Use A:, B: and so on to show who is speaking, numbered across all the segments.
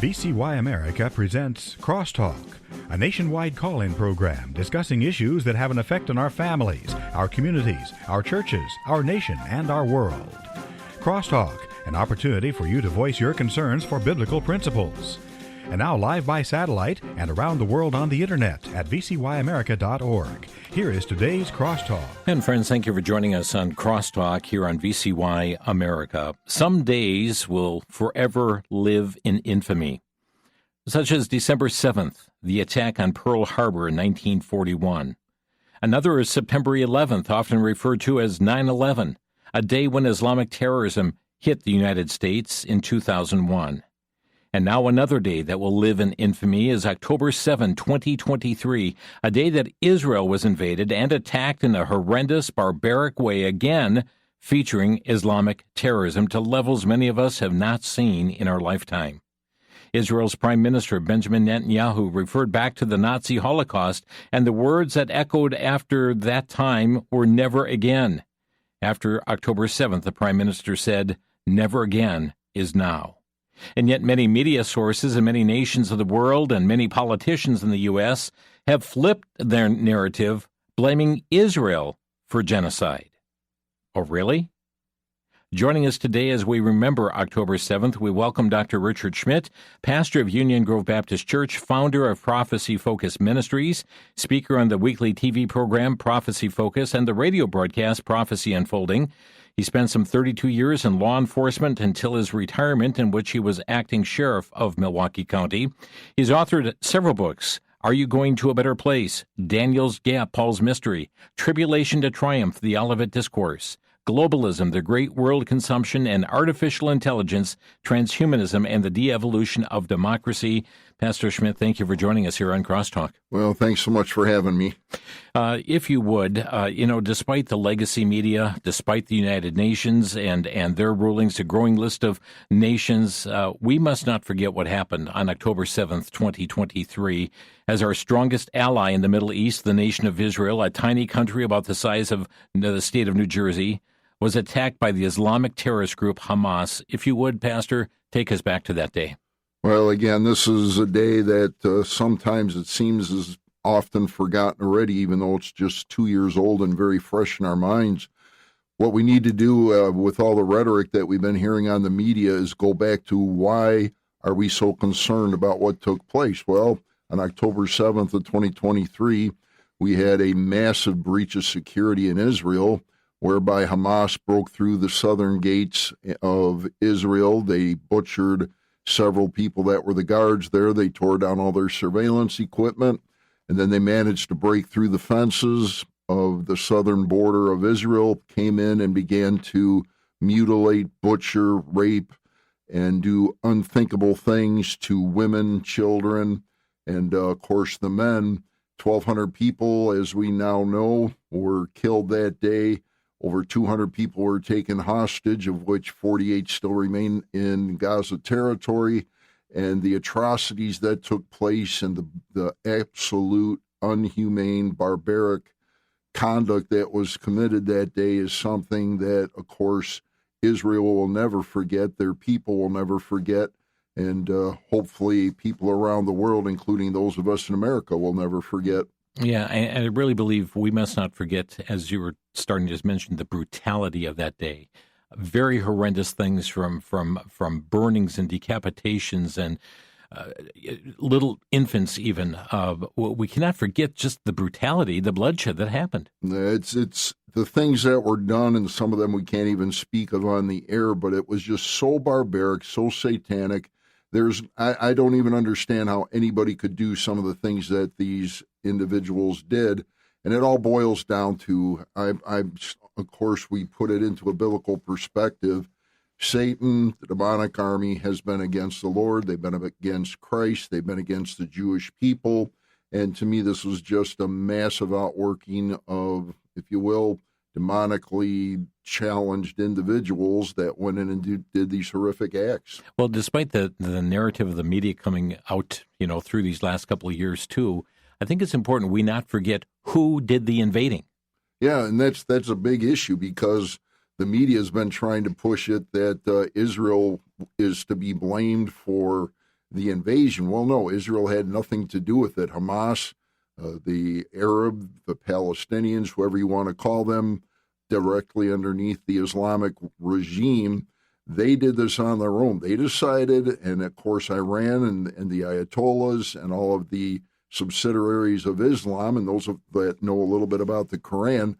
A: VCY America presents Crosstalk, a nationwide call-in program discussing issues that have an effect on our families, our communities, our churches, our nation, and our world. Crosstalk, an opportunity for you to voice your concerns for biblical principles. And now live by satellite and around the world on the internet at vcyamerica.org. Here is today's Crosstalk.
B: And friends, thank you for joining us on Crosstalk here on VCY America. Some days will forever live in infamy, such as December 7th, the attack on Pearl Harbor in 1941. Another is September 11th, often referred to as 9/11, a day when Islamic terrorism hit the United States in 2001. And now another day that will live in infamy is October 7, 2023, a day that Israel was invaded and attacked in a horrendous, barbaric way, again featuring Islamic terrorism to levels many of us have not seen in our lifetime. Israel's Prime Minister Benjamin Netanyahu referred back to the Nazi Holocaust, and the words that echoed after that time were never again. After October 7th, the Prime Minister said, "Never again is now." And yet many media sources in many nations of the world and many politicians in the U.S. have flipped their narrative, blaming Israel for genocide. Oh, really? Joining us today as we remember October 7th, we welcome Dr. Richard Schmidt, pastor of Union Grove Baptist Church, founder of Prophecy Focus Ministries, speaker on the weekly TV program Prophecy Focus and the radio broadcast Prophecy Unfolding. He spent some 32 years in law enforcement until his retirement, in which he was acting sheriff of Milwaukee County. He's authored several books: Are You Going to a Better Place?, Daniel's Gap, Paul's Mystery, Tribulation to Triumph, the Olivet Discourse, Globalism, the Great World Consumption and Artificial Intelligence, Transhumanism, and the De-Evolution of Democracy. Pastor Schmidt, thank you for joining us here on Crosstalk.
C: Well, thanks so much for having me.
B: If you would, despite the legacy media, despite the United Nations and their rulings, a growing list of nations, we must not forget what happened on October 7th, 2023, as our strongest ally in the Middle East, the nation of Israel, a tiny country about the size of the state of New Jersey, was attacked by the Islamic terrorist group Hamas. If you would, Pastor, take us back to that day.
C: Well, again, this is a day that sometimes it seems is often forgotten already, even though it's just 2 years old and very fresh in our minds. What we need to do with all the rhetoric that we've been hearing on the media is go back to why are we so concerned about what took place? Well, on October 7th of 2023, we had a massive breach of security in Israel, whereby Hamas broke through the southern gates of Israel. They butchered several people that were the guards there. They tore down all their surveillance equipment, and then they managed to break through the fences of the southern border of Israel, came in and began to mutilate, butcher, rape, and do unthinkable things to women, children, and, of course, the men. 1,200 people, as we now know, were killed that day. Over 200 people were taken hostage, of which 48 still remain in Gaza territory. And the atrocities that took place and the absolute unhumane, barbaric conduct that was committed that day is something that, of course, Israel will never forget, their people will never forget, and hopefully people around the world, including those of us in America, will never forget.
B: Yeah, I really believe we must not forget, as you were starting to mention, the brutality of that day. Very horrendous things from burnings and decapitations and little infants even. We cannot forget just the brutality, the bloodshed that happened.
C: It's the things that were done, and some of them we can't even speak of on the air, but it was just so barbaric, so satanic. I don't even understand how anybody could do some of the things that these individuals did, and it all boils down to, of course, we put it into a biblical perspective. Satan, the demonic army, has been against the Lord. They've been against Christ. They've been against the Jewish people, and to me, this was just a massive outworking of, if you will, demonically challenged individuals that went in and did these horrific acts.
B: Well, despite the narrative of the media coming out, through these last couple of years too, I think it's important we not forget who did the invading.
C: Yeah, and that's a big issue because the media has been trying to push it that Israel is to be blamed for the invasion. Well, no, Israel had nothing to do with it. Hamas, the Arab, the Palestinians, whoever you want to call them, directly underneath the Islamic regime, they did this on their own. They decided, and of course Iran and the Ayatollahs and all of the subsidiaries of Islam, and those that know a little bit about the Quran,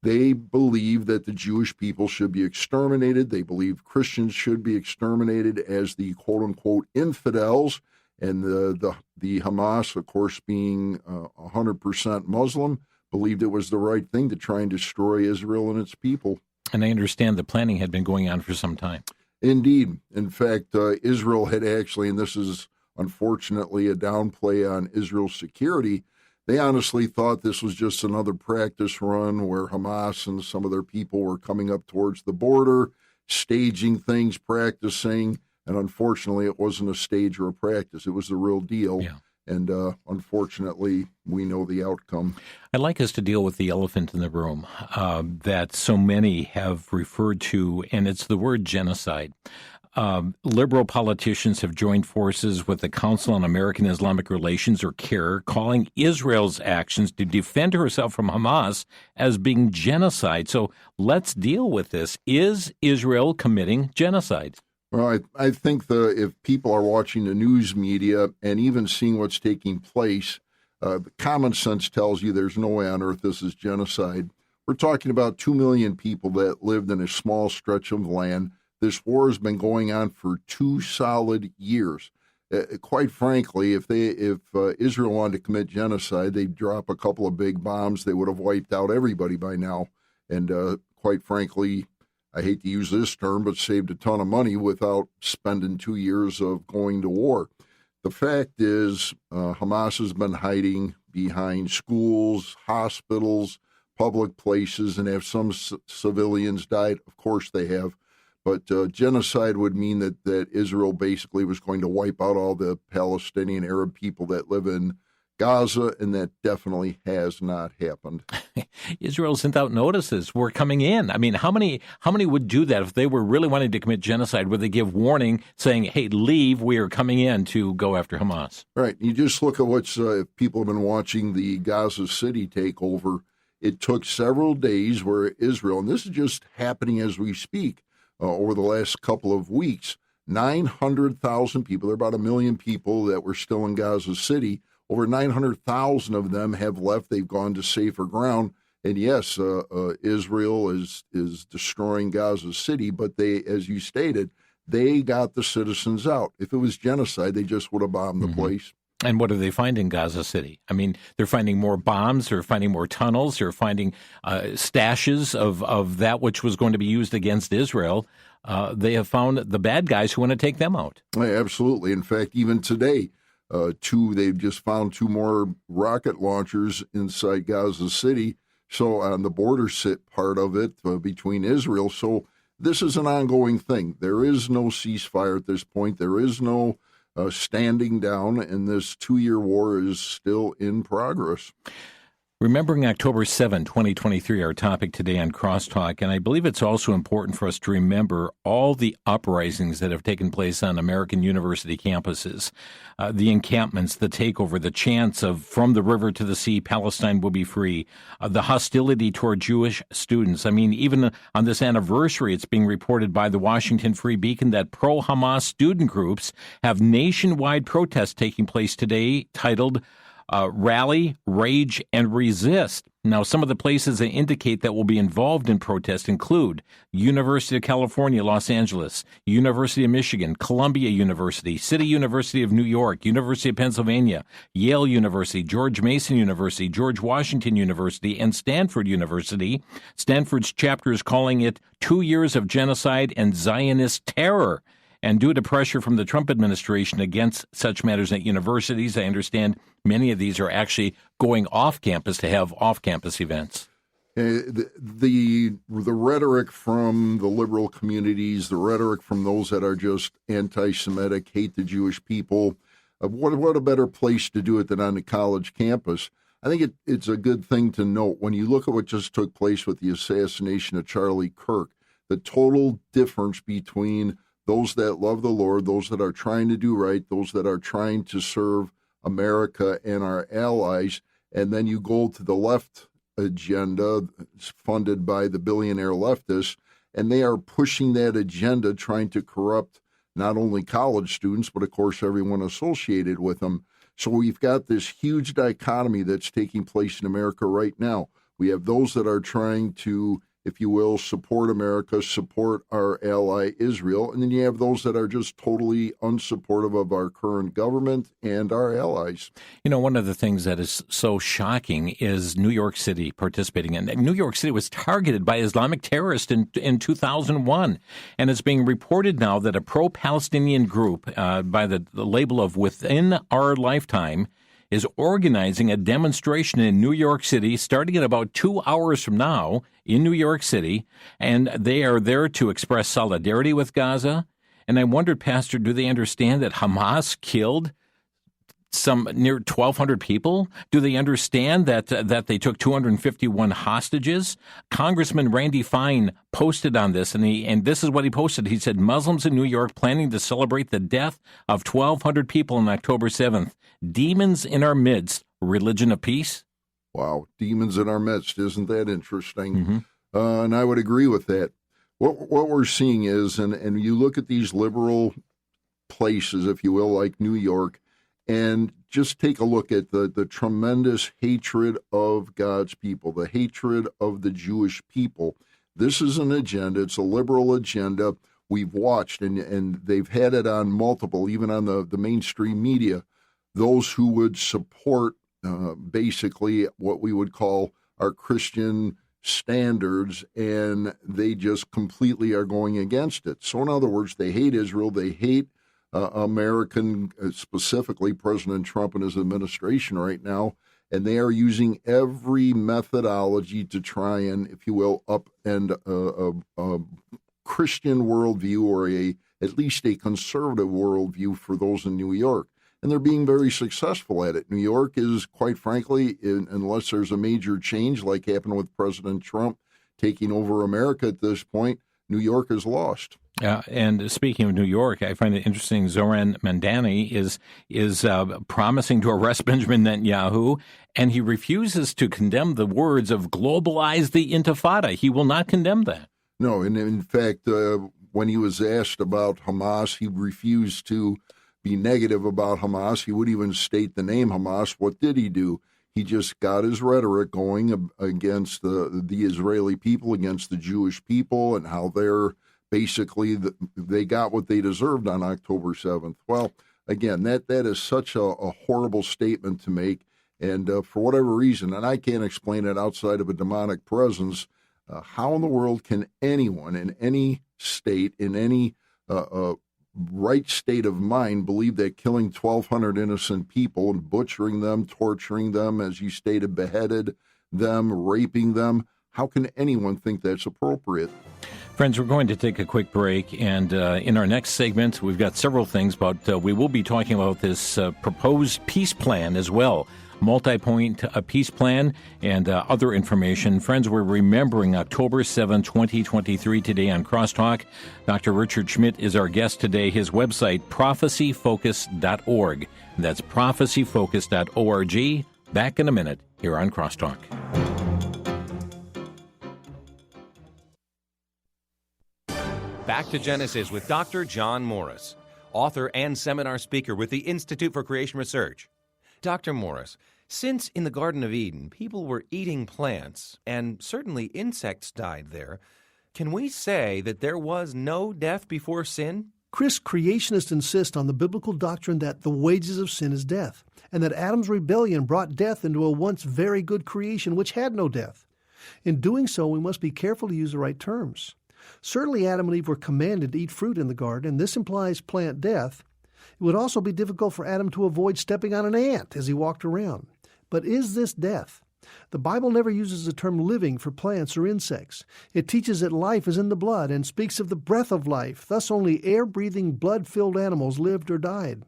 C: they believe that the Jewish people should be exterminated. They believe Christians should be exterminated as the quote-unquote infidels, and the Hamas, of course, being 100% Muslim, believed it was the right thing to try and destroy Israel and its people.
B: And I understand the planning had been going on for some time.
C: Indeed. In fact, Israel had actually, and this is unfortunately a downplay on Israel's security, they honestly thought this was just another practice run where Hamas and some of their people were coming up towards the border, staging things, practicing, and unfortunately it wasn't a stage or a practice. It was the real deal.
B: Yeah.
C: And unfortunately, we know the outcome.
B: I'd like us to deal with the elephant in the room that so many have referred to, and it's the word genocide. Liberal politicians have joined forces with the Council on American Islamic Relations, or CAIR, calling Israel's actions to defend herself from Hamas as being genocide. So let's deal with this. Is Israel committing genocide?
C: Well, I think if people are watching the news media and even seeing what's taking place, common sense tells you there's no way on earth this is genocide. We're talking about 2 million people that lived in a small stretch of land. This war has been going on for 2 solid years. Quite frankly, if Israel wanted to commit genocide, they'd drop a couple of big bombs. They would have wiped out everybody by now. And quite frankly, I hate to use this term, but saved a ton of money without spending 2 years of going to war. The fact is, Hamas has been hiding behind schools, hospitals, public places, and have some civilians died? Of course they have. But genocide would mean that Israel basically was going to wipe out all the Palestinian Arab people that live in Gaza, and that definitely has not happened.
B: Israel sent out notices. We're coming in. I mean, how many would do that if they were really wanting to commit genocide? Would they give warning saying, hey, leave, we are coming in to go after Hamas?
C: Right. You just look at what's, if people have been watching the Gaza City takeover, it took several days where Israel, and this is just happening as we speak, over the last couple of weeks, 900,000 people, there are about 1 million people that were still in Gaza City. Over 900,000 of them have left. They've gone to safer ground. And yes, Israel is destroying Gaza City, but they, as you stated, they got the citizens out. If it was genocide, they just would have bombed the place.
B: And what do they find in Gaza City? I mean, they're finding more bombs, they're finding more tunnels, they're finding stashes of that which was going to be used against Israel. They have found the bad guys who want to take them out.
C: Yeah, absolutely. In fact, even today, they've just found 2 more rocket launchers inside Gaza City. So on the border part of it between Israel. So this is an ongoing thing. There is no ceasefire at this point. There is no standing down, and this 2-year war is still in progress.
B: Remembering October 7, 2023, our topic today on Crosstalk, and I believe it's also important for us to remember all the uprisings that have taken place on American university campuses, the encampments, the takeover, the chants of from the river to the sea, Palestine will be free, the hostility toward Jewish students. I mean, even on this anniversary, it's being reported by the Washington Free Beacon that pro-Hamas student groups have nationwide protests taking place today titled Rally, Rage, and Resist. Now, some of the places that indicate that will be involved in protest include University of California, Los Angeles, University of Michigan, Columbia University, City University of New York, University of Pennsylvania, Yale University, George Mason University, George Washington University, and Stanford University. Stanford's chapter is calling it 2 years of genocide and Zionist terror. And due to pressure from the Trump administration against such matters at universities, I understand many of these are actually going off campus to have off-campus events.
C: The rhetoric from the liberal communities, the rhetoric from those that are just anti-Semitic, hate the Jewish people, what a better place to do it than on the college campus. I think it's a good thing to note when you look at what just took place with the assassination of Charlie Kirk, the total difference between those that love the Lord, those that are trying to do right, those that are trying to serve America and our allies. And then you go to the left agenda, funded by the billionaire leftists, and they are pushing that agenda, trying to corrupt not only college students, but of course everyone associated with them. So we've got this huge dichotomy that's taking place in America right now. We have those that are trying to, if you will, support America, support our ally Israel, and then you have those that are just totally unsupportive of our current government and our allies.
B: You know, one of the things that is so shocking is New York City participating in. New York City was targeted by Islamic terrorists in 2001, and it's being reported now that a pro-Palestinian group by the label of Within Our Lifetime is organizing a demonstration in New York City starting in about 2 hours from now in New York City, and they are there to express solidarity with Gaza. And I wondered, Pastor, do they understand that Hamas killed some near 1,200 people? Do they understand that they took 251 hostages? Congressman Randy Fine posted on this, and this is what he posted. He said, Muslims in New York planning to celebrate the death of 1,200 people on October 7th. Demons in our midst, religion of peace?
C: Wow, demons in our midst. Isn't that interesting?
B: Mm-hmm.
C: And I would agree with that. What we're seeing is, and you look at these liberal places, if you will, like New York, and just take a look at the tremendous hatred of God's people, the hatred of the Jewish people. This is an agenda. It's a liberal agenda. We've watched, and they've had it on multiple, even on the mainstream media, those who would support basically what we would call our Christian standards, and they just completely are going against it. So in other words, they hate Israel, they hate American, specifically President Trump and his administration right now, and they are using every methodology to try and, if you will, upend a Christian worldview, or at least a conservative worldview for those in New York. And they're being very successful at it. New York is, quite frankly, unless there's a major change like happened with President Trump taking over America at this point, New York is lost.
B: And speaking of New York, I find it interesting. Zoran Mandani is promising to arrest Benjamin Netanyahu, and he refuses to condemn the words of globalize the intifada. He will not condemn that.
C: No, and in fact, when he was asked about Hamas, he refused to be negative about Hamas. He wouldn't even state the name Hamas. What did he do? He just got his rhetoric going against the Israeli people, against the Jewish people, and how they're basically, they got what they deserved on October 7th. Well, again, that is such a horrible statement to make. And for whatever reason, and I can't explain it outside of a demonic presence, how in the world can anyone in any state, in any right state of mind, believe that killing 1,200 innocent people and butchering them, torturing them, as you stated, beheaded them, raping them, how can anyone think that's appropriate?
B: Friends, we're going to take a quick break, and in our next segment, we've got several things, but we will be talking about this proposed peace plan as well. Multi-point peace plan and other information. Friends, we're remembering October 7, 2023 today on Crosstalk. Dr. Richard Schmidt is our guest today. His website, prophecyfocus.org. That's prophecyfocus.org. Back in a minute here on Crosstalk.
D: Back to Genesis with Dr. John Morris, author and seminar speaker with the Institute for Creation Research. Dr. Morris, since in the Garden of Eden people were eating plants and certainly insects died there, can we say that there was no death before sin?
E: Chris, creationists insist on the biblical doctrine that the wages of sin is death, and that Adam's rebellion brought death into a once very good creation which had no death. In doing so, we must be careful to use the right terms. Certainly Adam and Eve were commanded to eat fruit in the garden, and this implies plant death. It would also be difficult for Adam to avoid stepping on an ant as he walked around. But is this death? The Bible never uses the term living for plants or insects. It teaches that life is in the blood and speaks of the breath of life. Thus only air-breathing, blood-filled animals lived or died.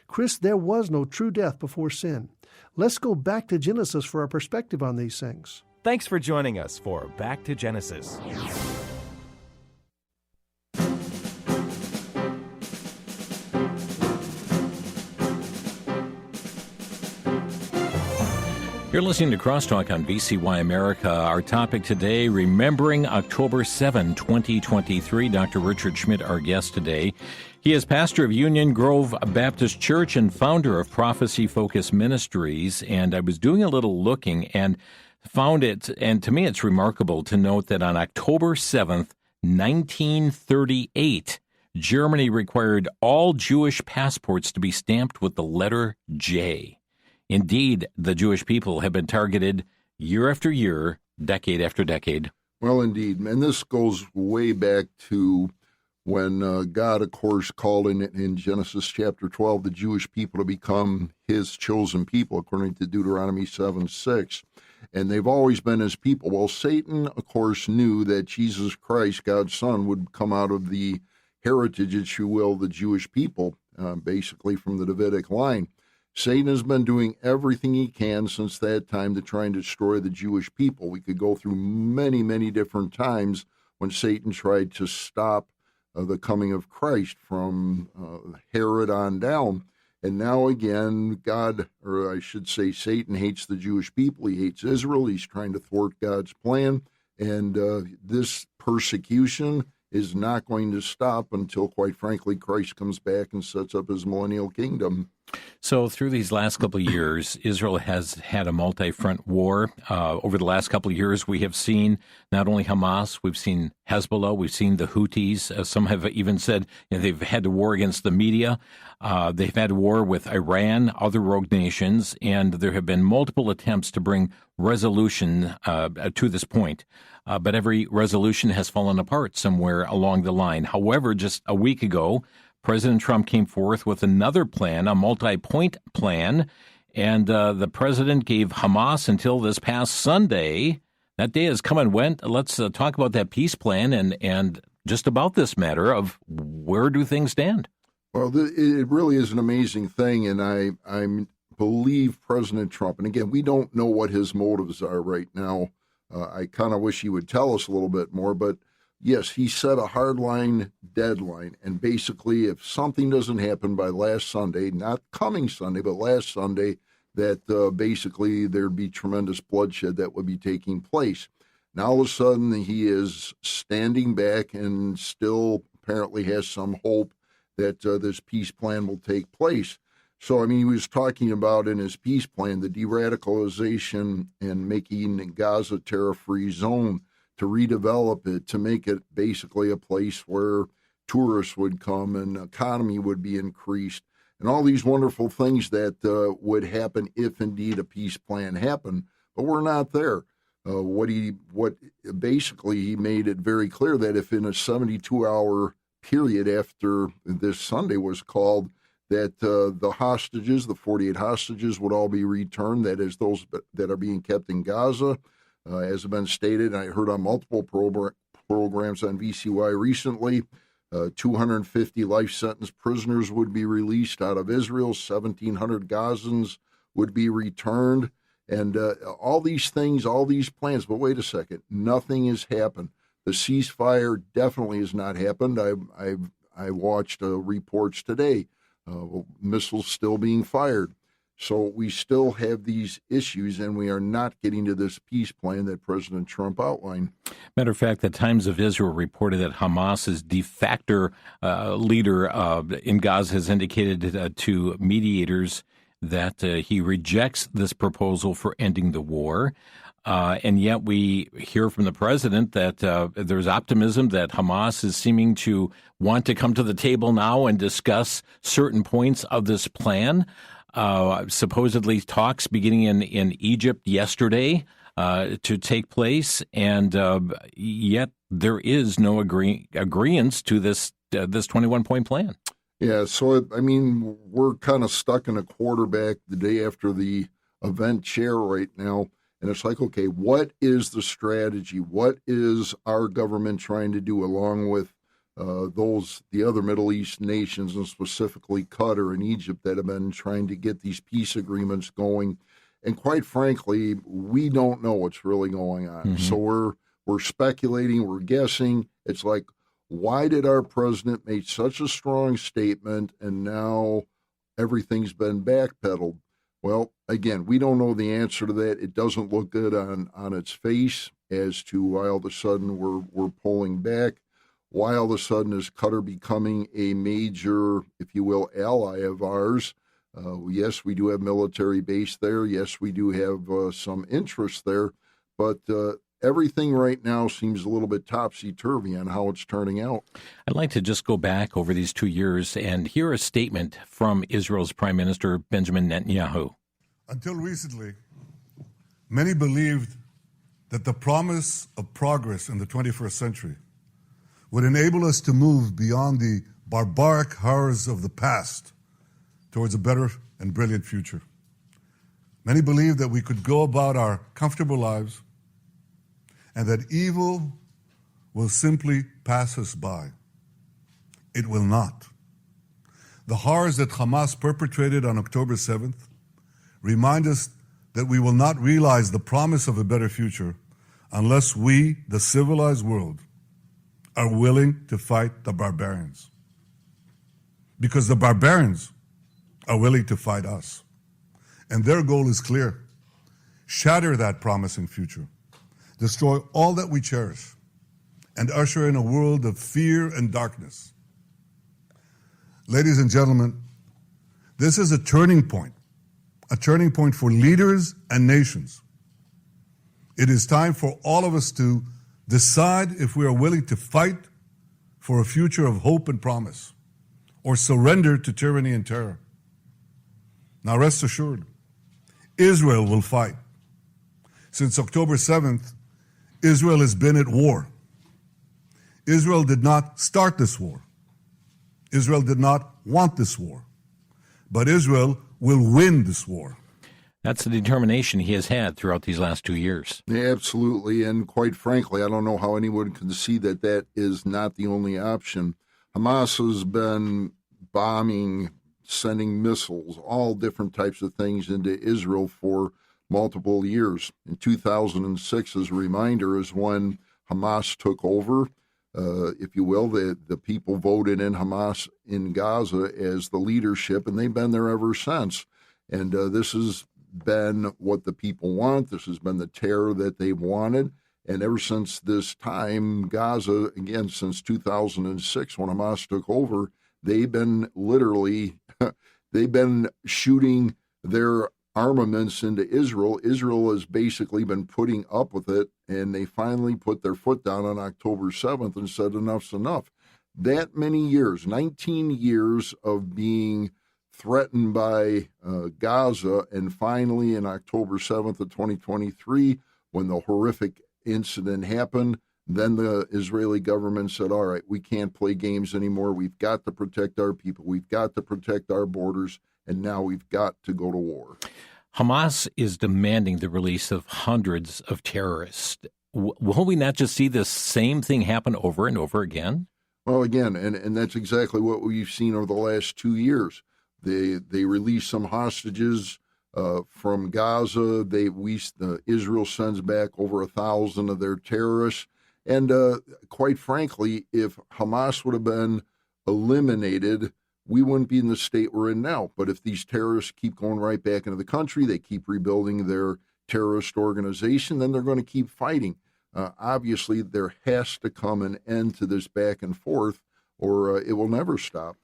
E: Chris, there was no true death before sin. Let's go back to Genesis for our perspective on these things.
D: Thanks for joining us for Back to Genesis.
B: You're listening to Crosstalk on VCY America. Our topic today, remembering October 7, 2023. Dr. Richard Schmidt, our guest today. He is pastor of Union Grove Baptist Church and founder of Prophecy Focus Ministries. And I was doing a little looking and found it, and to me it's remarkable to note that on October 7th, 1938, Germany required all Jewish passports to be stamped with the letter J. Indeed, the Jewish people have been targeted year after year, decade after decade.
C: Well, indeed. And this goes way back to when God, of course, called in Genesis chapter 12 the Jewish people to become his chosen people, according to Deuteronomy 7:6. And they've always been his people. Well, Satan, of course, knew that Jesus Christ, God's Son, would come out of the heritage, if you will, the Jewish people, basically from the Davidic line. Satan has been doing everything he can since that time to try and destroy the Jewish people. We could go through many, many different times when Satan tried to stop the coming of Christ from Herod on down. And now again, God, or I should say Satan, hates the Jewish people. He hates Israel. He's trying to thwart God's plan. And this persecution is not going to stop until, quite frankly, Christ comes back and sets up his millennial kingdom.
B: So through these last couple of years, Israel has had a multi-front war. Over the last couple of years, we have seen not only Hamas, we've seen Hezbollah, we've seen the Houthis. Some have even said they've had a war against the media. They've had a war with Iran, other rogue nations, and there have been multiple attempts to bring resolution to this point. But every resolution has fallen apart somewhere along the line. However, just a week ago, President Trump came forth with another plan, a multi-point plan, and the president gave Hamas until this past Sunday. That day has come and went. Let's talk about that peace plan and just about this matter of where do things stand?
C: Well, it really is an amazing thing, and I believe President Trump, and again, we don't know what his motives are right now. I kind of wish he would tell us a little bit more, but yes, he set a hardline deadline, and basically if something doesn't happen by last Sunday, not coming Sunday, but last Sunday, that basically there'd be tremendous bloodshed that would be taking place. Now all of a sudden he is standing back and still apparently has some hope that this peace plan will take place. So, I mean, he was talking about in his peace plan the de-radicalization and making Gaza a terror-free zone, to redevelop it, to make it basically a place where tourists would come and economy would be increased, and all these wonderful things that would happen if indeed a peace plan happened. But we're not there. Basically he made it very clear that if in a 72-hour period after this Sunday was called, that the hostages, the 48 hostages, would all be returned. That is, those that are being kept in Gaza. As has been stated, I heard on multiple programs on VCY recently, 250 life sentence prisoners would be released out of Israel, 1,700 Gazans would be returned, and all these things, all these plans. But wait a second, nothing has happened. The ceasefire definitely has not happened. I watched reports today. Missiles still being fired. So we still have these issues, and we are not getting to this peace plan that President Trump outlined.
B: Matter of fact, the Times of Israel reported that Hamas's de facto leader in Gaza has indicated to mediators that he rejects this proposal for ending the war. And yet we hear from the president that there's optimism that Hamas is seeming to want to come to the table now and discuss certain points of this plan. Supposedly talks beginning in Egypt yesterday to take place, and yet there is no agreement to this 21-point plan.
C: Yeah, so, I mean, we're kind of stuck in a quarterback the day after the event chair right now. And it's like, okay, what is the strategy? What is our government trying to do along with the other Middle East nations, and specifically Qatar and Egypt, that have been trying to get these peace agreements going? And quite frankly, we don't know what's really going on. Mm-hmm. So we're speculating, we're guessing. It's like, why did our president make such a strong statement and now everything's been backpedaled? Well, again, we don't know the answer to that. It doesn't look good on its face as to why all of a sudden we're pulling back. Why all of a sudden is Qatar becoming a major, if you will, ally of ours? Yes, we do have military base there. Yes, we do have some interest there. But everything right now seems a little bit topsy-turvy on how it's turning out.
B: I'd like to just go back over these 2 years and hear a statement from Israel's Prime Minister Benjamin Netanyahu.
F: Until recently, many believed that the promise of progress in the 21st century would enable us to move beyond the barbaric horrors of the past towards a better and brilliant future. Many believed that we could go about our comfortable lives and that evil will simply pass us by. It will not. The horrors that Hamas perpetrated on October 7th remind us that we will not realize the promise of a better future unless we, the civilized world, are willing to fight the barbarians. Because the barbarians are willing to fight us. And their goal is clear. Shatter that promising future. Destroy all that we cherish. And usher in a world of fear and darkness. Ladies and gentlemen, this is a turning point for leaders and nations. It is time for all of us to decide if we are willing to fight for a future of hope and promise, or surrender to tyranny and terror. Now rest assured, Israel will fight. Since October 7th, Israel has been at war. Israel did not start this war. Israel did not want this war. But Israel will win this war.
B: That's the determination he has had throughout these last 2 years.
C: Yeah, absolutely. And quite frankly, I don't know how anyone can see that that is not the only option. Hamas has been bombing, sending missiles, all different types of things into Israel for multiple years. In 2006, as a reminder, is when Hamas took over. If you will, the people voted in Hamas in Gaza as the leadership, and they've been there ever since. And this has been what the people want. This has been the terror that they've wanted. And ever since this time, Gaza, again, since 2006, when Hamas took over, they've been shooting their armaments into Israel. Israel has basically been putting up with it, and they finally put their foot down on October 7th and said enough's enough. That many years, 19 years of being threatened by Gaza, and finally in October 7th of 2023, when the horrific incident happened, then the Israeli government said, all right, we can't play games anymore. We've got to protect our people. We've got to protect our borders. And now we've got to go to war.
B: Hamas is demanding the release of hundreds of terrorists. Will we not just see the same thing happen over and over again?
C: Well, again, and that's exactly what we've seen over the last 2 years. They released some hostages from Gaza. Israel sends back over 1,000 of their terrorists. And quite frankly, if Hamas would have been eliminated, we wouldn't be in the state we're in now. But if these terrorists keep going right back into the country, they keep rebuilding their terrorist organization, then they're going to keep fighting. Obviously, there has to come an end to this back and forth, or it will never stop.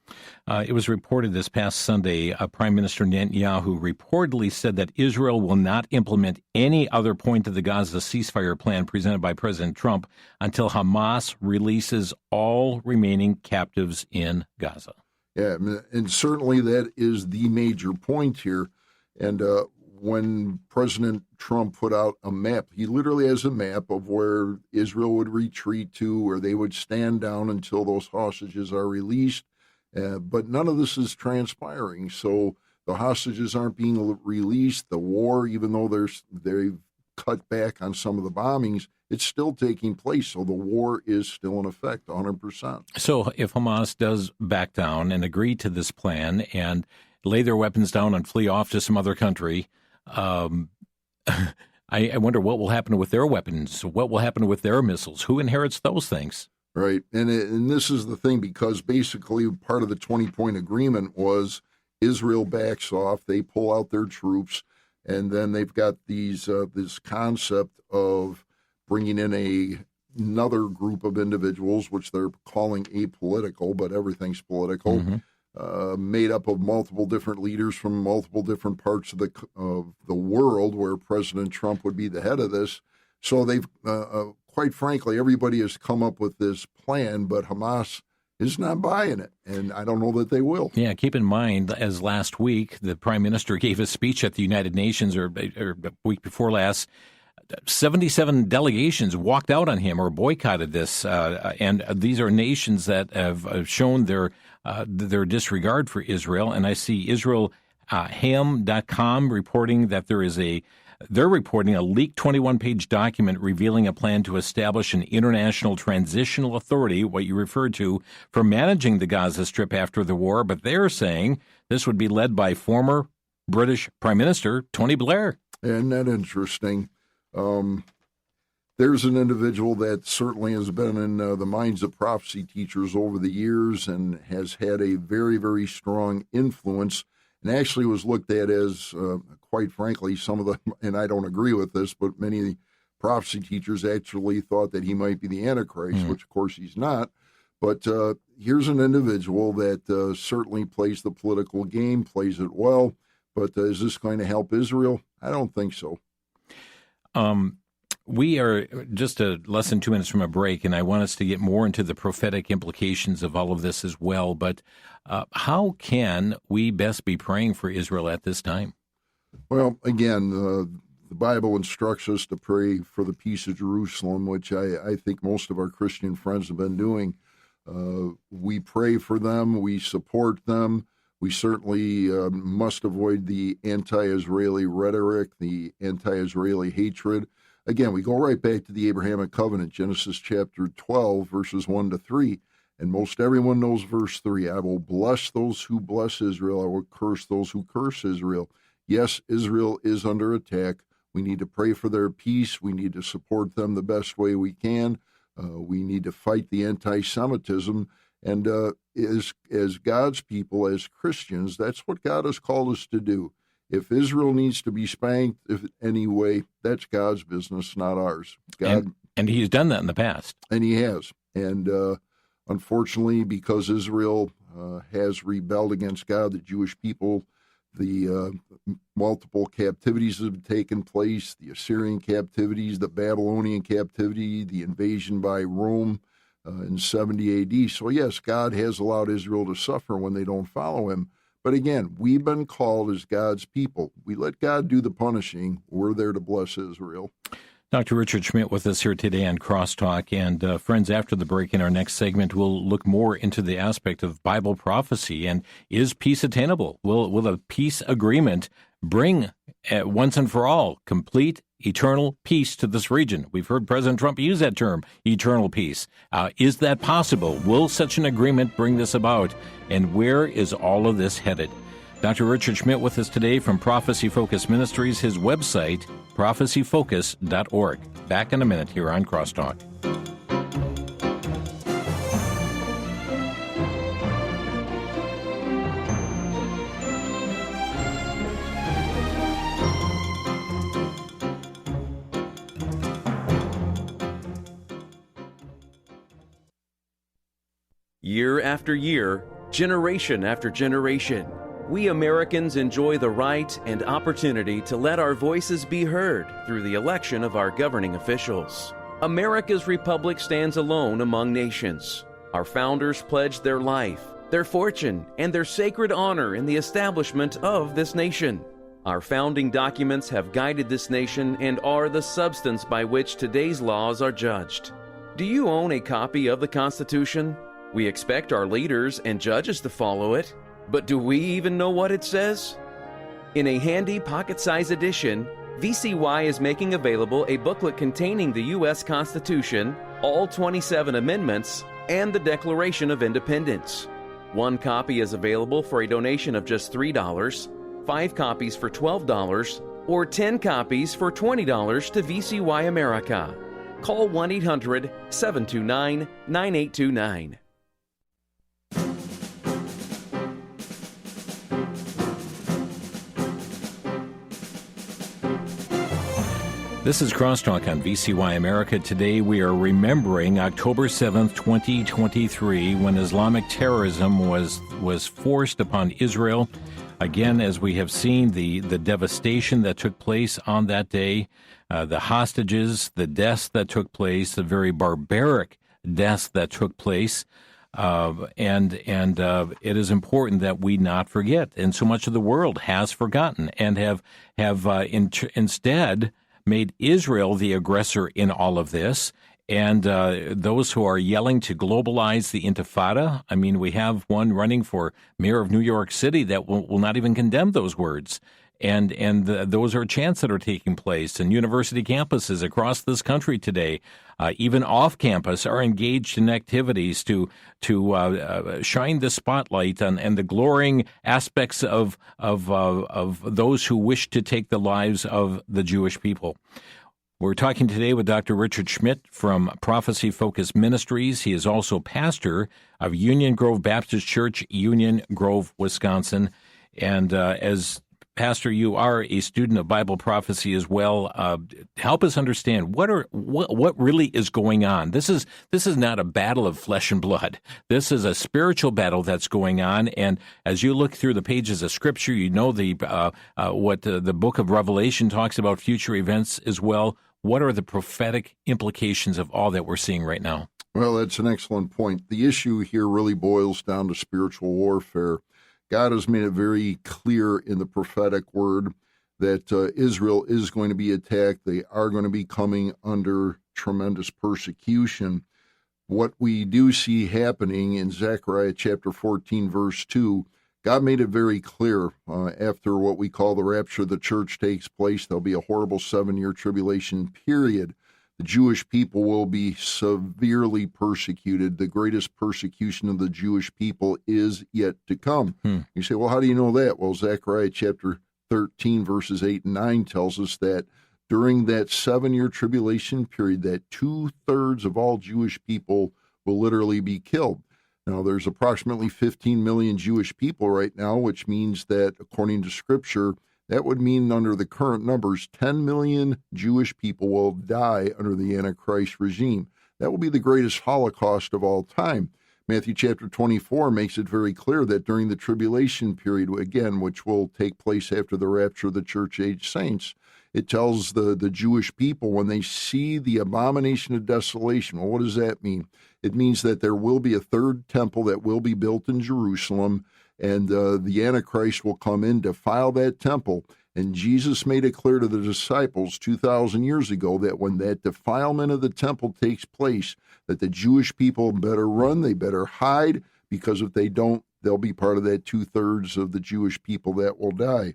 B: It was reported this past Sunday, Prime Minister Netanyahu reportedly said that Israel will not implement any other point of the Gaza ceasefire plan presented by President Trump until Hamas releases all remaining captives in Gaza.
C: Yeah, and certainly that is the major point here. And when President Trump put out a map, he literally has a map of where Israel would retreat to, where they would stand down until those hostages are released. But none of this is transpiring. So the hostages aren't being released. The war, even though they've cut back on some of the bombings, it's still taking place. So the war is still in effect 100%.
B: So if Hamas does back down and agree to this plan and lay their weapons down and flee off to some other country, I wonder what will happen with their weapons. What will happen with their missiles? Who inherits those things?
C: Right. And this is the thing, because basically part of the 20-point agreement was Israel backs off, they pull out their troops, and then they've got this concept of bringing in another group of individuals, which they're calling apolitical, but everything's political, made up of multiple different leaders from multiple different parts of the world, where President Trump would be the head of this. So they've, quite frankly, everybody has come up with this plan, but Hamas is not buying it, and I don't know that they will.
B: Yeah, keep in mind, as last week, the Prime Minister gave a speech at the United Nations, or a week before last, 77 delegations walked out on him or boycotted this, and these are nations that have shown their disregard for Israel. And I see IsraelHam.com reporting that they're reporting a leaked 21-page document revealing a plan to establish an international transitional authority, what you referred to, for managing the Gaza Strip after the war. But they're saying this would be led by former British Prime Minister Tony Blair.
C: Isn't that interesting? There's an individual that certainly has been in the minds of prophecy teachers over the years and has had a very, very strong influence, and actually was looked at as, quite frankly, and I don't agree with this, but many of the prophecy teachers actually thought that he might be the Antichrist, which of course he's not. But here's an individual that certainly plays the political game, plays it well. But is this going to help Israel? I don't think so.
B: We are just less than 2 minutes from a break, and I want us to get more into the prophetic implications of all of this as well. But how can we best be praying for Israel at this time?
C: Well, again, the Bible instructs us to pray for the peace of Jerusalem, which I think most of our Christian friends have been doing. We pray for them. We support them. We certainly must avoid the anti-Israeli rhetoric, the anti-Israeli hatred. Again, we go right back to the Abrahamic covenant, Genesis chapter 12, verses 1 to 3. And most everyone knows verse 3. I will bless those who bless Israel. I will curse those who curse Israel. Yes, Israel is under attack. We need to pray for their peace. We need to support them the best way we can. We need to fight the anti-Semitism. And as God's people, as Christians, that's what God has called us to do. If Israel needs to be spanked anyway, that's God's business, not ours.
B: And he's done that in the past.
C: And he has. And unfortunately, because Israel has rebelled against God, the Jewish people, the multiple captivities that have taken place, the Assyrian captivities, the Babylonian captivity, the invasion by Rome in 70 AD. So yes, God has allowed Israel to suffer when they don't follow him. But again, we've been called as God's people. We let God do the punishing. We're there to bless Israel.
B: Dr. Richard Schmidt with us here today on Crosstalk. And friends, after the break in our next segment, we'll look more into the aspect of Bible prophecy. And is peace attainable? Will a peace agreement bring once and for all complete eternal peace to this region? We've heard President Trump use that term, eternal peace. Is that possible? Will such an agreement bring this about? And where is all of this headed? Dr. Richard Schmidt with us today from Prophecy Focus Ministries, his website, prophecyfocus.org. Back in a minute here on Crosstalk.
G: Year after year, generation after generation, we Americans enjoy the right and opportunity to let our voices be heard through the election of our governing officials. America's republic stands alone among nations. Our founders pledged their life, their fortune, and their sacred honor in the establishment of this nation. Our founding documents have guided this nation and are the substance by which today's laws are judged. Do you own a copy of the Constitution? We expect our leaders and judges to follow it, but do we even know what it says? In a handy pocket-sized edition, VCY is making available a booklet containing the U.S. Constitution, all 27 amendments, and the Declaration of Independence. One copy is available for a donation of just $3, 5 copies for $12, or 10 copies for $20 to VCY America. Call 1-800-729-9829.
B: This is Crosstalk on VCY America. Today we are remembering October 7th, 2023, when Islamic terrorism was forced upon Israel. Again, as we have seen, the devastation that took place on that day, the hostages, the deaths that took place, the very barbaric deaths that took place. And it is important that we not forget. And so much of the world has forgotten and have instead made Israel the aggressor in all of this. And those who are yelling to globalize the Intifada, I mean, we have one running for mayor of New York City that will not even condemn those words. And those are chants that are taking place. And university campuses across this country today, even off campus, are engaged in activities to shine the spotlight on and the glorying aspects of those who wish to take the lives of the Jewish people. We're talking today with Dr. Richard Schmidt from Prophecy Focus Ministries. He is also pastor of Union Grove Baptist Church, Union Grove, Wisconsin. And as Pastor, you are a student of Bible prophecy as well. Help us understand what really is going on. This is not a battle of flesh and blood. This is a spiritual battle that's going on. And as you look through the pages of Scripture, you know what the book of Revelation talks about future events as well. What are the prophetic implications of all that we're seeing right now?
C: Well, that's an excellent point. The issue here really boils down to spiritual warfare. God has made it very clear in the prophetic word that Israel is going to be attacked. They are going to be coming under tremendous persecution. What we do see happening in Zechariah chapter 14, verse 2, God made it very clear after what we call the rapture of the church takes place, there'll be a horrible 7-year tribulation period. The Jewish people will be severely persecuted. The greatest persecution of the Jewish people is yet to come. You say, well, how do you know that? Well, Zechariah chapter 13, verses 8 and 9 tells us that during that 7-year tribulation period, that 2/3 of all Jewish people will literally be killed. Now, there's approximately 15 million Jewish people right now, which means that, according to Scripture, that would mean under the current numbers, 10 million Jewish people will die under the Antichrist regime. That will be the greatest Holocaust of all time. Matthew chapter 24 makes it very clear that during the tribulation period, again, which will take place after the rapture of the church-age saints, it tells the Jewish people when they see the abomination of desolation. Well, what does that mean? It means that there will be a third temple that will be built in Jerusalem, and the Antichrist will come in, defile that temple. And Jesus made it clear to the disciples 2,000 years ago that when that defilement of the temple takes place, that the Jewish people better run, they better hide, because if they don't, they'll be part of that 2/3 of the Jewish people that will die.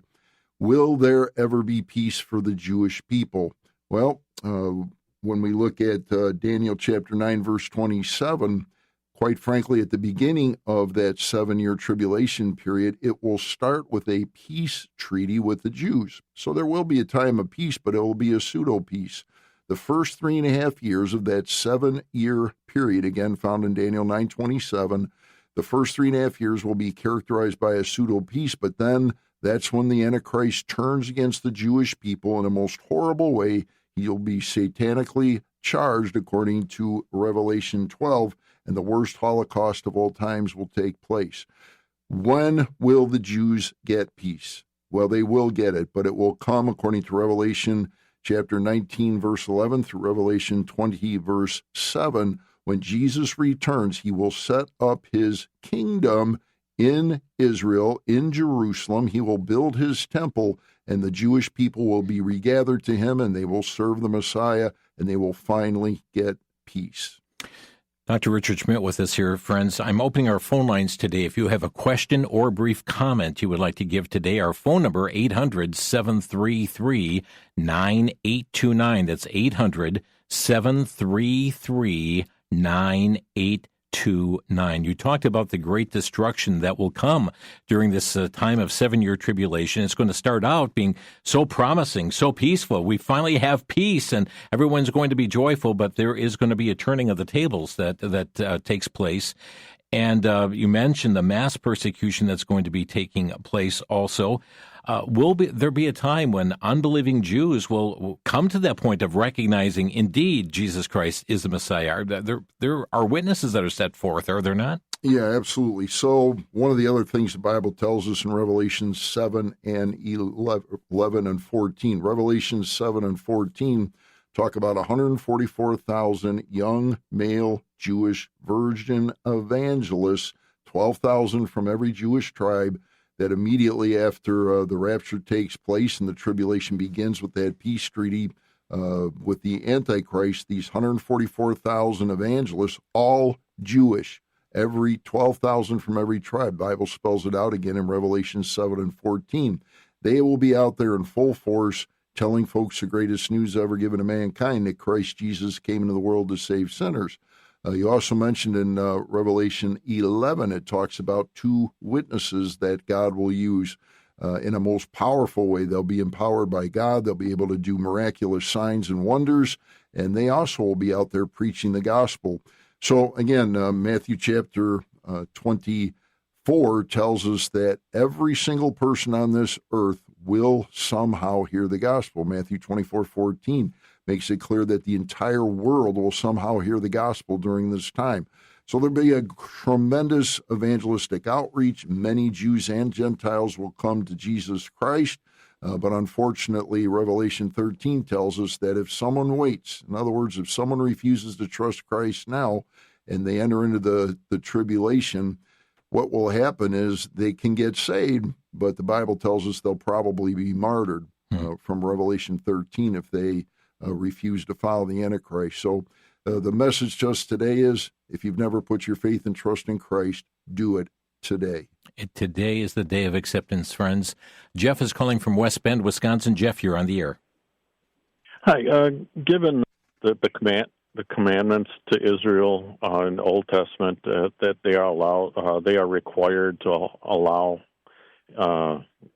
C: Will there ever be peace for the Jewish people? Well, when we look at Daniel chapter 9, verse 27, quite frankly, at the beginning of that 7-year tribulation period, it will start with a peace treaty with the Jews. So there will be a time of peace, but it will be a pseudo-peace. The first 3.5 years of that 7-year period, again found in Daniel 9:27, the first 3.5 years will be characterized by a pseudo-peace, but then that's when the Antichrist turns against the Jewish people in a most horrible way. He'll be satanically charged according to Revelation 12, and the worst Holocaust of all times will take place. When will the Jews get peace? Well, they will get it, but it will come according to Revelation chapter 19, verse 11 through Revelation 20, verse 7. When Jesus returns, he will set up his kingdom in Israel, in Jerusalem. He will build his temple, and the Jewish people will be regathered to him, and they will serve the Messiah, and they will finally get peace.
B: Dr. Richard Schmidt with us here, friends. I'm opening our phone lines today. If you have a question or a brief comment you would like to give today, our phone number, 800-733-9829. That's 800-733-9829. You talked about the great destruction that will come during this time of 7-year tribulation. It's going to start out being so promising, so peaceful. We finally have peace, and everyone's going to be joyful, but there is going to be a turning of the tables that takes place. And you mentioned the mass persecution that's going to be taking place also. will there be a time when unbelieving Jews will come to that point of recognizing indeed Jesus Christ is the Messiah? There are witnesses that are set forth, are there not?
C: Yeah, absolutely. So one of the other things the Bible tells us in Revelation 7 and 11 and 14, Revelation 7 and 14 talk about 144,000 young male Jewish virgin evangelists, 12,000 from every Jewish tribe, that immediately after the rapture takes place and the tribulation begins with that peace treaty with the Antichrist, these 144,000 evangelists, all Jewish, every 12,000 from every tribe. The Bible spells it out again in Revelation 7 and 14. They will be out there in full force telling folks the greatest news ever given to mankind, that Christ Jesus came into the world to save sinners. You also mentioned in Revelation 11, it talks about two witnesses that God will use in a most powerful way. They'll be empowered by God. They'll be able to do miraculous signs and wonders, and they also will be out there preaching the gospel. So again, Matthew chapter 24 tells us that every single person on this earth will somehow hear the gospel. Matthew 24:14 makes it clear that the entire world will somehow hear the gospel during this time. So there'll be a tremendous evangelistic outreach. Many Jews and Gentiles will come to Jesus Christ. But unfortunately, Revelation 13 tells us that if someone waits, in other words, if someone refuses to trust Christ now and they enter into the tribulation, what will happen is they can get saved, but the Bible tells us they'll probably be martyred from Revelation 13 if they refuse to follow the Antichrist. So the message to us today is, if you've never put your faith and trust in Christ, do it today.
B: Today is the day of acceptance, friends. Jeff is calling from West Bend, Wisconsin. Jeff, you're on the air.
H: Hi. Given the commandments to Israel in the Old Testament that they are required to allow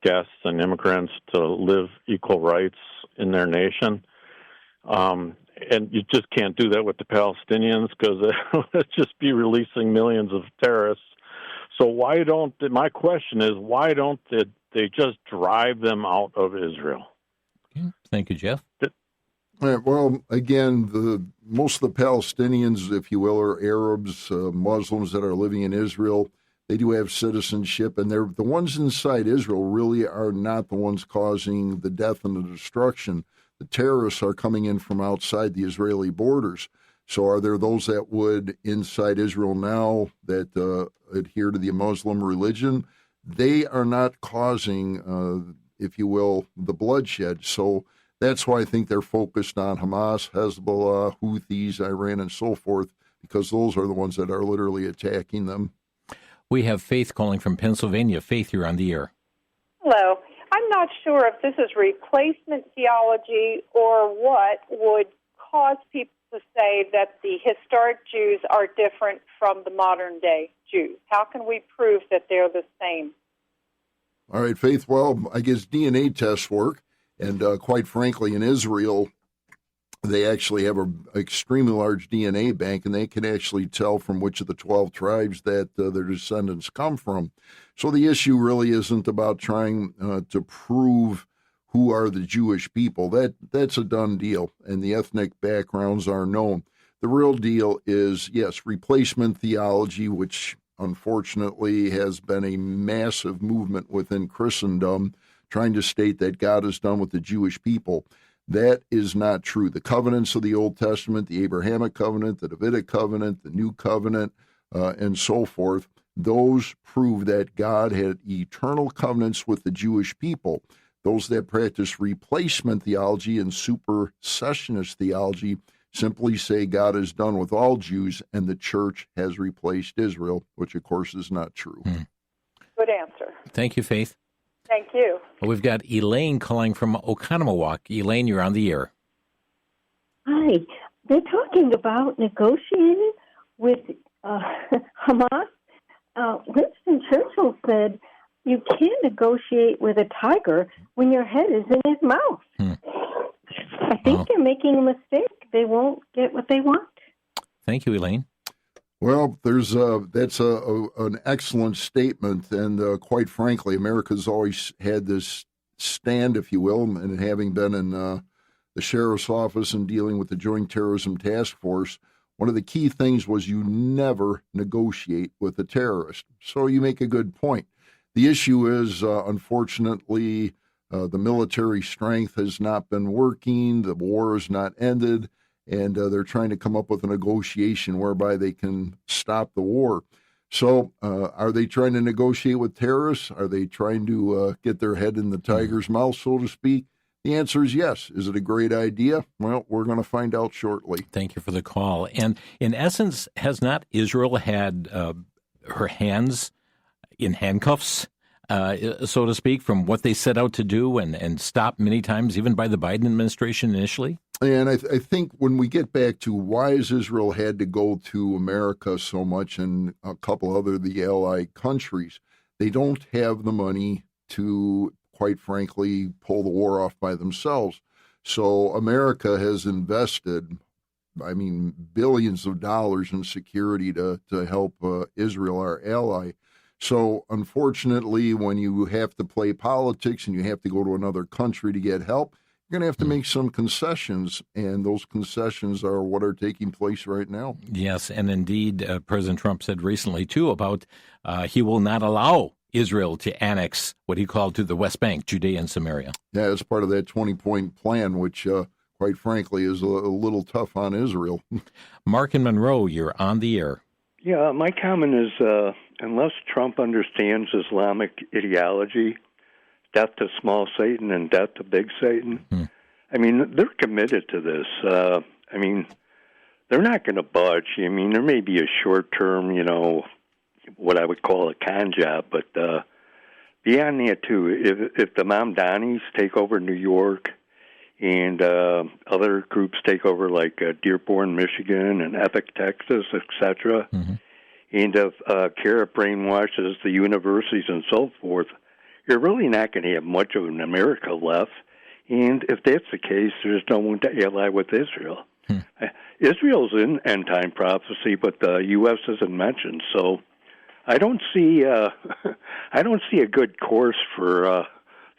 H: guests and immigrants to live equal rights in their nation, and you just can't do that with the Palestinians because it'd just be releasing millions of terrorists. So my question is, why don't they just drive them out of Israel?
B: Okay. Thank you, Jeff.
C: Well, again, most of the Palestinians, if you will, are Arabs, Muslims that are living in Israel. They do have citizenship, and they're the ones inside Israel really are not the ones causing the death and the destruction. The terrorists are coming in from outside the Israeli borders. So are there those that would, inside Israel now, that adhere to the Muslim religion? They are not causing, if you will, the bloodshed. So that's why I think they're focused on Hamas, Hezbollah, Houthis, Iran, and so forth, because those are the ones that are literally attacking them.
B: We have Faith calling from Pennsylvania. Faith, you're on the air.
I: Hello. I'm not sure if this is replacement theology or what would cause people to say that the historic Jews are different from the modern-day Jews. How can we prove that they're the same?
C: All right, Faith. Well, I guess DNA tests work. And quite frankly, in Israel, they actually have an extremely large DNA bank, and they can actually tell from which of the 12 tribes that their descendants come from. So the issue really isn't about trying to prove who are the Jewish people. That's a done deal, and the ethnic backgrounds are known. The real deal is, yes, replacement theology, which unfortunately has been a massive movement within Christendom, trying to state that God is done with the Jewish people. That is not true. The covenants of the Old Testament, the Abrahamic covenant, the Davidic covenant, the New Covenant, and so forth, those prove that God had eternal covenants with the Jewish people. Those that practice replacement theology and supersessionist theology simply say God is done with all Jews and the church has replaced Israel, which of course is not true.
I: Good answer.
B: Thank you, Faith.
I: Thank you.
B: Well, we've got Elaine calling from Oconomowoc. Elaine, you're on the air.
J: Hi. They're talking about negotiating with Hamas. Winston Churchill said, you can't negotiate with a tiger when your head is in his mouth. I think they're making a mistake. They won't get what they want.
B: Thank you, Elaine.
C: Well, that's an excellent statement, and quite frankly, America's always had this stand, if you will, and having been in the sheriff's office and dealing with the Joint Terrorism Task Force, one of the key things was you never negotiate with a terrorist. So you make a good point. The issue is, unfortunately, the military strength has not been working, the war has not ended, and they're trying to come up with a negotiation whereby they can stop the war. So are they trying to negotiate with terrorists? Are they trying to get their head in the tiger's mouth, so to speak? The answer is yes. Is it a great idea? Well, we're going to find out shortly.
B: Thank you for the call. And in essence, has not Israel had her hands in handcuffs, so to speak, from what they set out to do and stopped many times, even by the Biden administration initially?
C: And I think when we get back to why has Israel had to go to America so much and a couple other the allied countries, they don't have the money to, quite frankly, pull the war off by themselves. So America has invested, billions of dollars in security to help Israel, our ally. So unfortunately, when you have to play politics and you have to go to another country to get help, you're going to have to make some concessions, and those concessions are what are taking place right now.
B: Yes, and indeed, President Trump said recently, too, about he will not allow Israel to annex what he called to the West Bank, Judea and Samaria.
C: Yeah, it's part of that 20-point plan, which, quite frankly, is a little tough on Israel.
B: Mark and Monroe, you're on the air.
K: Yeah, my comment is, unless Trump understands Islamic ideology, death to small Satan and death to big Satan, they're committed to this. They're not going to budge. There may be a short-term, what I would call a con job, but beyond that, too, if the Mamdanis take over New York and other groups take over like Dearborn, Michigan, and Epic, Texas, etc., and if Kara brainwashes the universities and so forth, you're really not going to have much of an America left. And if that's the case, there's no one to ally with Israel. Israel's in end-time prophecy, but the U.S. isn't mentioned. So I don't see a good course for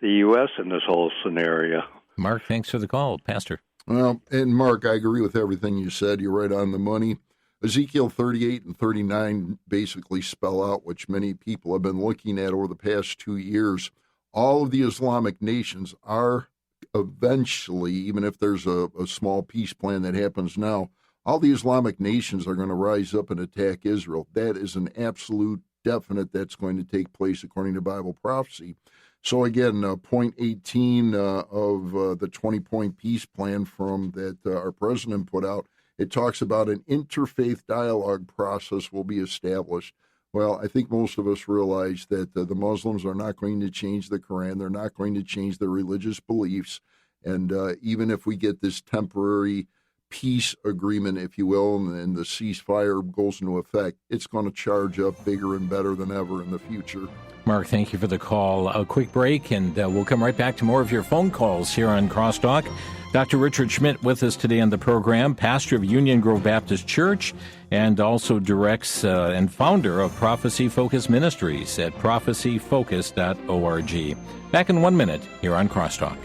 K: the U.S. in this whole scenario.
B: Mark, thanks for the call. Pastor.
C: Well, and Mark, I agree with everything you said. You're right on the money. Ezekiel 38 and 39 basically spell out, which many people have been looking at over the past 2 years. All of the Islamic nations are eventually, even if there's a small peace plan that happens now, all the Islamic nations are going to rise up and attack Israel. That is an absolute definite that's going to take place according to Bible prophecy. So again, point 18 of the 20-point peace plan from that our president put out, it talks about an interfaith dialogue process will be established. Well, I think most of us realize that the Muslims are not going to change the Quran. They're not going to change their religious beliefs. And even if we get this temporary peace agreement, if you will, and the ceasefire goes into effect, it's going to charge up bigger and better than ever in the future.
B: Mark, thank you for the call. A quick break, and we'll come right back to more of your phone calls here on Crosstalk. Dr. Richard Schmidt with us today on the program, pastor of Union Grove Baptist Church, and also directs and founder of Prophecy Focus Ministries at prophecyfocus.org. Back in 1 minute here on Crosstalk.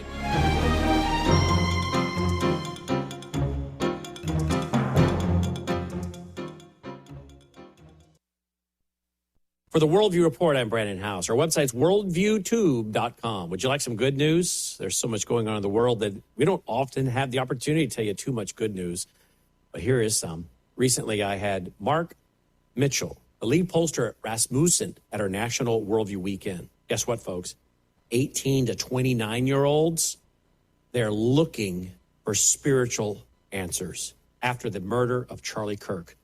L: For the Worldview Report, I'm Brandon House. Our website's worldviewtube.com. Would you like some good news? There's so much going on in the world that we don't often have the opportunity to tell you too much good news. But here is some. Recently, I had Mark Mitchell, the lead pollster at Rasmussen, at our National Worldview Weekend. Guess what, folks? 18 to 29-year-olds, they're looking for spiritual answers after the murder of Charlie Kirk.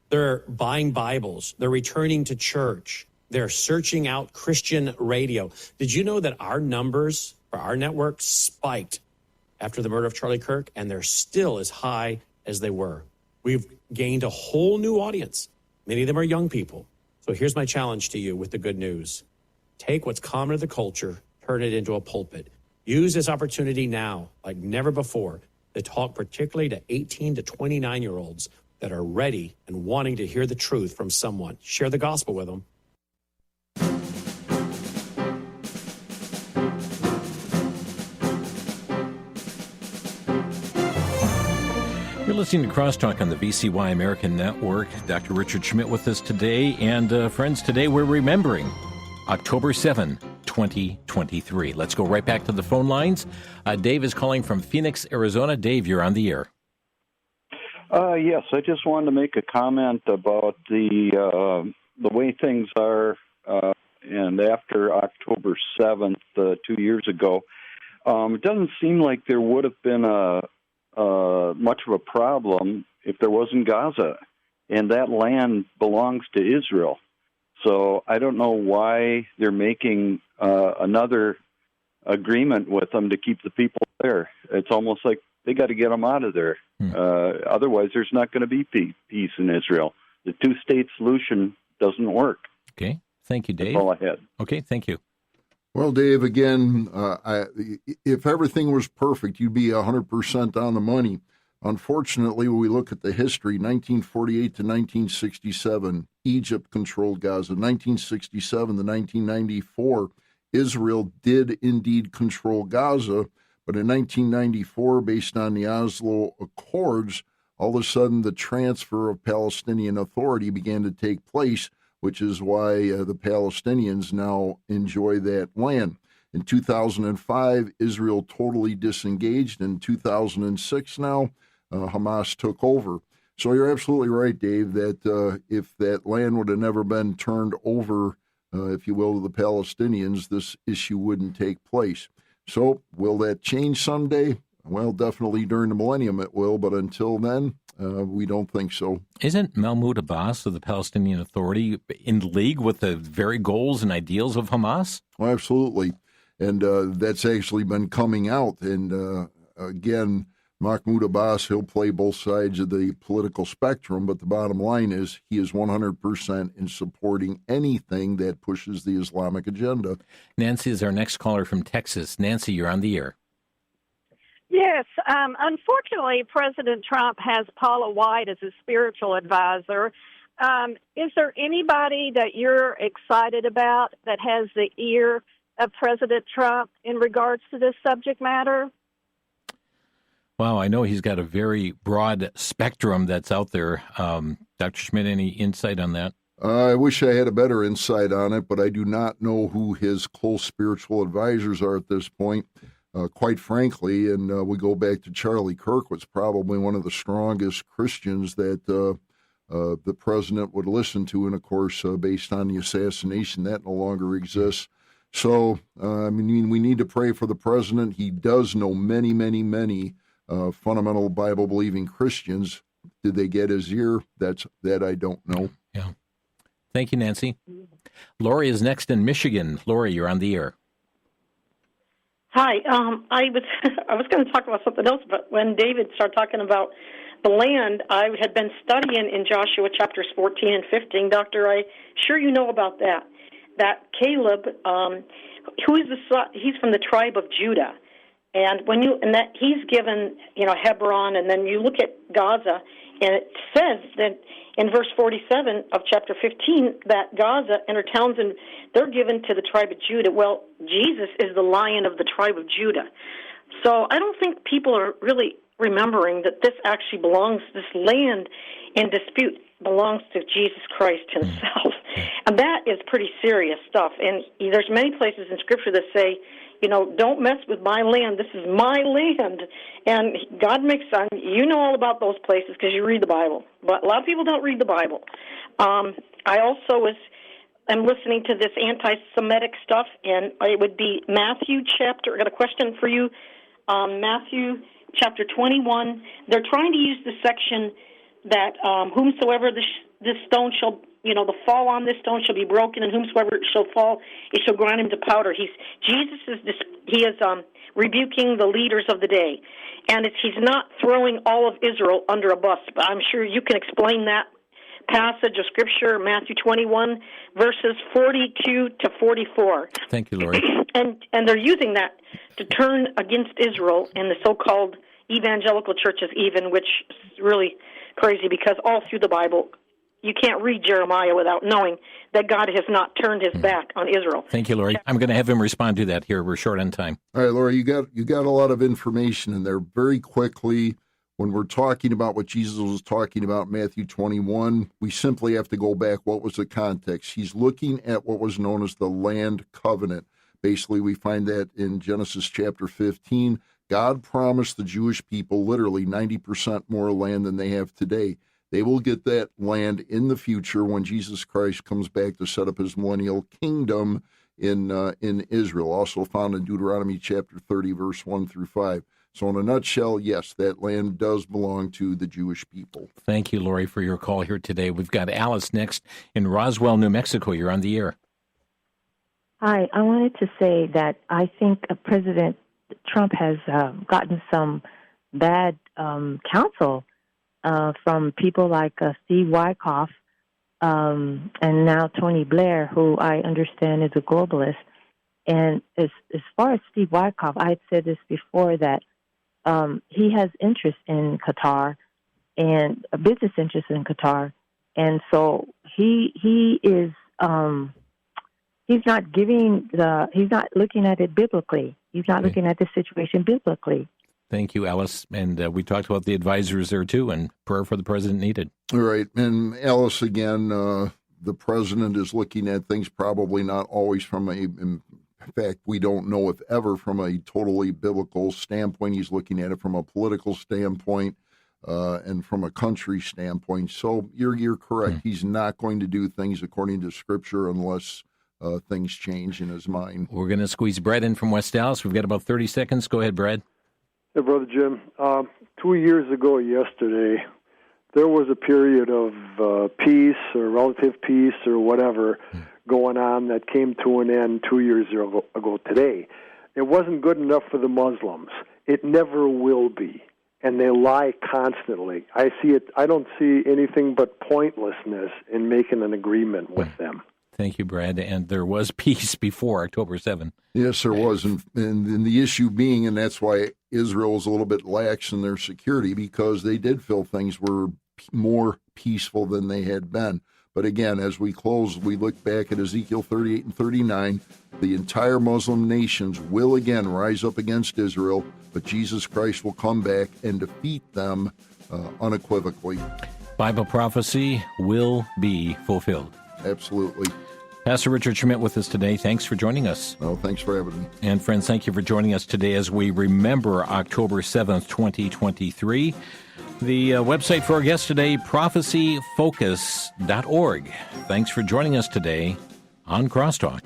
L: They're buying Bibles. They're returning to church. They're searching out Christian radio. Did you know that our numbers for our network spiked after the murder of Charlie Kirk, and they're still as high as they were? We've gained a whole new audience. Many of them are young people. So here's my challenge to you with the good news. Take what's common to the culture, turn it into a pulpit. Use this opportunity now, like never before, to talk particularly to 18 to 29-year-olds that are ready and wanting to hear the truth from someone. Share the gospel with them.
B: listening to Crosstalk on the VCY American Network. Dr. Richard Schmidt with us today. And friends, today we're remembering October 7, 2023. Let's go right back to the phone lines. Dave is calling from Phoenix, Arizona. Dave, you're on the air.
M: Yes, I just wanted to make a comment about the way things are, and after October 7th, 2 years ago. It doesn't seem like there would have been much of a problem if there wasn't Gaza, and that land belongs to Israel. So I don't know why they're making another agreement with them to keep the people there. It's almost like they got to get them out of there. Otherwise, there's not going to be peace in Israel. The two-state solution doesn't work.
B: Okay. Thank you, Dave.
M: That's all I had.
B: Okay. Thank you.
C: Well, Dave, again, if everything was perfect, you'd be 100% on the money. Unfortunately, when we look at the history, 1948 to 1967, Egypt controlled Gaza. 1967 to 1994, Israel did indeed control Gaza. But in 1994, based on the Oslo Accords, all of a sudden the transfer of Palestinian authority began to take place, which is why the Palestinians now enjoy that land. In 2005, Israel totally disengaged. In 2006 now, Hamas took over. So you're absolutely right, Dave, that if that land would have never been turned over, if you will, to the Palestinians, this issue wouldn't take place. So will that change someday? Well, definitely during the millennium it will, but until then, we don't think so.
B: Isn't Mahmoud Abbas of the Palestinian Authority in league with the very goals and ideals of Hamas?
C: Well, absolutely. And that's actually been coming out. And again, Mahmoud Abbas, he'll play both sides of the political spectrum, but the bottom line is he is 100% in supporting anything that pushes the Islamic agenda.
B: Nancy is our next caller from Texas. Nancy, you're on the air.
N: Yes. Unfortunately, President Trump has Paula White as his spiritual advisor. Is there anybody that you're excited about that has the ear of President Trump in regards to this subject matter?
B: Wow, I know he's got a very broad spectrum that's out there. Dr. Schmidt, any insight on that?
C: I wish I had a better insight on it, but I do not know who his close spiritual advisors are at this point. Quite frankly, and we go back to Charlie Kirk, was probably one of the strongest Christians that the president would listen to, and of course, based on the assassination, that no longer exists. So, I mean, we need to pray for the president. He does know many, many, many fundamental Bible-believing Christians. Did they get his ear? That I don't know.
B: Yeah. Thank you, Nancy. Lori is next in Michigan. Lori, you're on the air.
O: Hi. I was going to talk about something else, but when David started talking about the land, I had been studying in Joshua chapters 14 and 15. Doctor, I'm sure you know about that. That Caleb, he's from the tribe of Judah. And that he's given, Hebron, and then you look at Gaza, and it says that in verse 47 of chapter 15 that Gaza and her towns, and they're given to the tribe of Judah. Well, Jesus is the Lion of the tribe of Judah. So I don't think people are really remembering that this actually belongs, this land in dispute belongs to Jesus Christ himself. And that is pretty serious stuff. And there's many places in Scripture that say, don't mess with my land. This is my land. And God makes, you know all about those places because you read the Bible. But a lot of people don't read the Bible. I also am listening to this anti-Semitic stuff, and it would be Matthew chapter, I got a question for you. Matthew chapter 21. They're trying to use the section that whomsoever this stone shall, the fall on this stone shall be broken, and whomsoever it shall fall, it shall grind him to powder. Jesus is rebuking the leaders of the day, and he's not throwing all of Israel under a bus. But I'm sure you can explain that passage of Scripture, Matthew 21, verses 42 to 44.
B: Thank you, Lori.
O: And they're using that to turn against Israel and the so-called evangelical churches even, which is really crazy because all through the Bible, you can't read Jeremiah without knowing that God has not turned his back on Israel.
B: Thank you, Lori. I'm going to have him respond to that here. We're short on time.
C: All right, Lori, you got a lot of information in there. Very quickly, When we're talking about what Jesus was talking about in Matthew 21, we simply have to go back. What was the context? He's looking at what was known as the land covenant. Basically, we find that in Genesis chapter 15. God promised the Jewish people literally 90% more land than they have today. They will get that land in the future when Jesus Christ comes back to set up his millennial kingdom in Israel, also found in Deuteronomy chapter 30, verse 1 through 5. So in a nutshell, yes, that land does belong to the Jewish people.
B: Thank you, Lori, for your call here today. We've got Alice next in Roswell, New Mexico. You're on the air.
P: Hi, I wanted to say that I think President Trump has gotten some bad counsel from people like Steve Wyckoff and now Tony Blair, who I understand is a globalist. And as far as Steve Wyckoff, I had said this before that he has interest in Qatar and a business interest in Qatar, and so he is he's not looking at it biblically. He's not looking at the situation biblically.
B: Thank you, Alice. And we talked about the advisors there, too, and prayer for the president needed.
C: All right. And Alice, again, the president is looking at things probably not always from in fact, we don't know if ever from a totally biblical standpoint. He's looking at it from a political standpoint and from a country standpoint. So you're correct. He's not going to do things according to Scripture unless things change in his mind.
B: We're going to squeeze Brad in from West Dallas. We've got about 30 seconds. Go ahead, Brad.
Q: Hey, Brother Jim. 2 years ago yesterday, there was a period of peace or relative peace or whatever going on that came to an end 2 years ago today. It wasn't good enough for the Muslims. It never will be. And they lie constantly. I don't see anything but pointlessness in making an agreement with them.
B: Thank you, Brad. And there was peace before October 7th.
C: Yes, there was. And the issue being, and that's why Israel is a little bit lax in their security, because they did feel things were more peaceful than they had been. But again, as we close, we look back at Ezekiel 38 and 39. The entire Muslim nations will again rise up against Israel, but Jesus Christ will come back and defeat them unequivocally.
B: Bible prophecy will be fulfilled.
C: Absolutely.
B: Pastor Richard Schmidt with us today. Thanks for joining us.
C: Oh, thanks for having me.
B: And friends, thank you for joining us today as we remember October 7th, 2023. The website for our guest today, prophecyfocus.org. Thanks for joining us today on Crosstalk.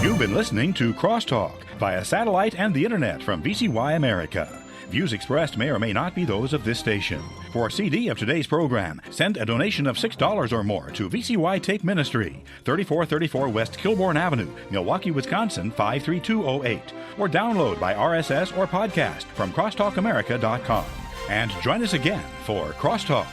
A: You've been listening to Crosstalk via satellite and the internet from VCY America. Views expressed may or may not be those of this station. For a CD of today's program, send a donation of $6 or more to VCY Tape Ministry, 3434 West Kilbourne Avenue, Milwaukee, Wisconsin, 53208, or download by RSS or podcast from crosstalkamerica.com. And join us again for Crosstalk.